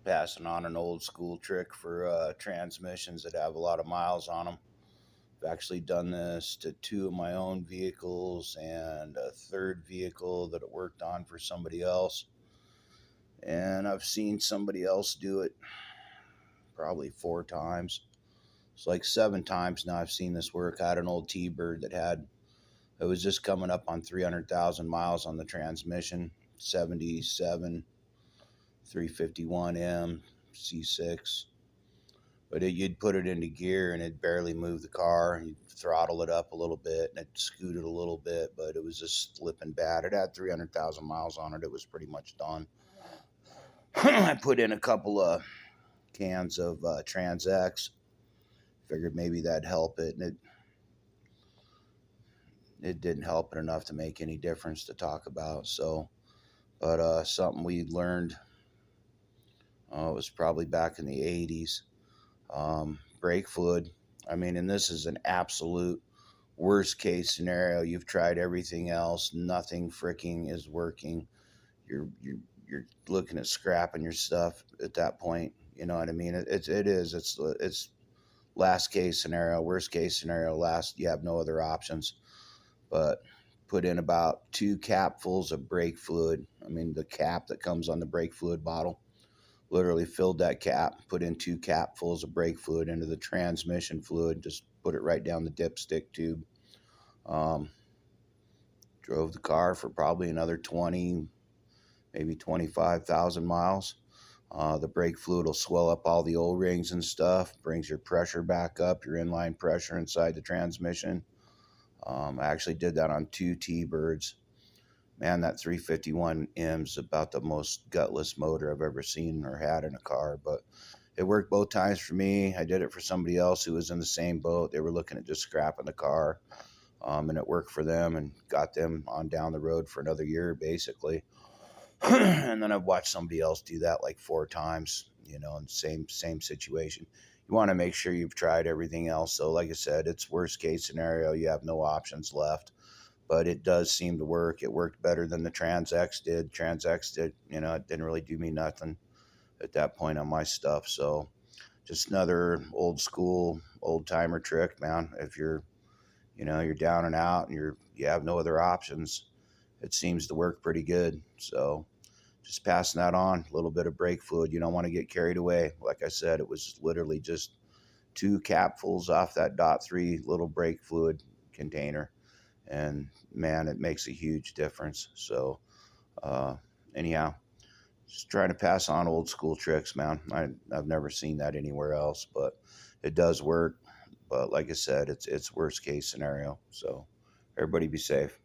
passing on an old school trick for transmissions that have a lot of miles on them. I've actually done this to two of my own vehicles and a third vehicle that it worked on for somebody else. And I've seen somebody else do it probably 4 times. It's like 7 times now I've seen this work. I had an old T-Bird it was just coming up on 300,000 miles on the transmission, 77 351M C6. But you'd put it into gear and it barely moved the car. You'd throttle it up a little bit and it scooted a little bit, but it was just slipping bad. It had 300,000 miles on it. It was pretty much done. I put in a couple of cans of Trans-X. Figured maybe that'd help it, and it didn't help it enough to make any difference to talk about. So, but something we learned, it was probably back in the 80s. Brake fluid. I mean, and this is an absolute worst case scenario. You've tried everything else, nothing freaking is working. You're looking at scrapping your stuff at that point. You know what I mean? It's last case scenario, worst case scenario. Last, you have no other options. But put in about 2 capfuls of brake fluid. I mean, the cap that comes on the brake fluid bottle. Literally filled that cap, put in 2 capfuls of brake fluid into the transmission fluid, just put it right down the dipstick tube. Drove the car for probably another 20, maybe 25,000 miles. The brake fluid will swell up all the O-rings and stuff, brings your pressure back up, your inline pressure inside the transmission. I actually did that on 2 T-Birds. Man, that 351M is about the most gutless motor I've ever seen or had in a car, but it worked both times for me. I did it for somebody else who was in the same boat. They were looking at just scrapping the car, and it worked for them and got them on down the road for another year, basically. And then I've watched somebody else do that like 4 times, in same situation. You want to make sure you've tried everything else. So like I said, it's worst case scenario. You have no options left, but it does seem to work. It worked better than the Trans-X did. Trans-X did, it didn't really do me nothing at that point on my stuff. So just another old school, old timer trick, man. If you're down and out and you have no other options, it seems to work pretty good. So just passing that on, a little bit of brake fluid. You don't want to get carried away. Like I said, it was literally just 2 capfuls off that .3 little brake fluid container. And man, it makes a huge difference. So anyhow, just trying to pass on old school tricks, man. I've never seen that anywhere else, but it does work. But like I said, it's worst case scenario. So everybody be safe.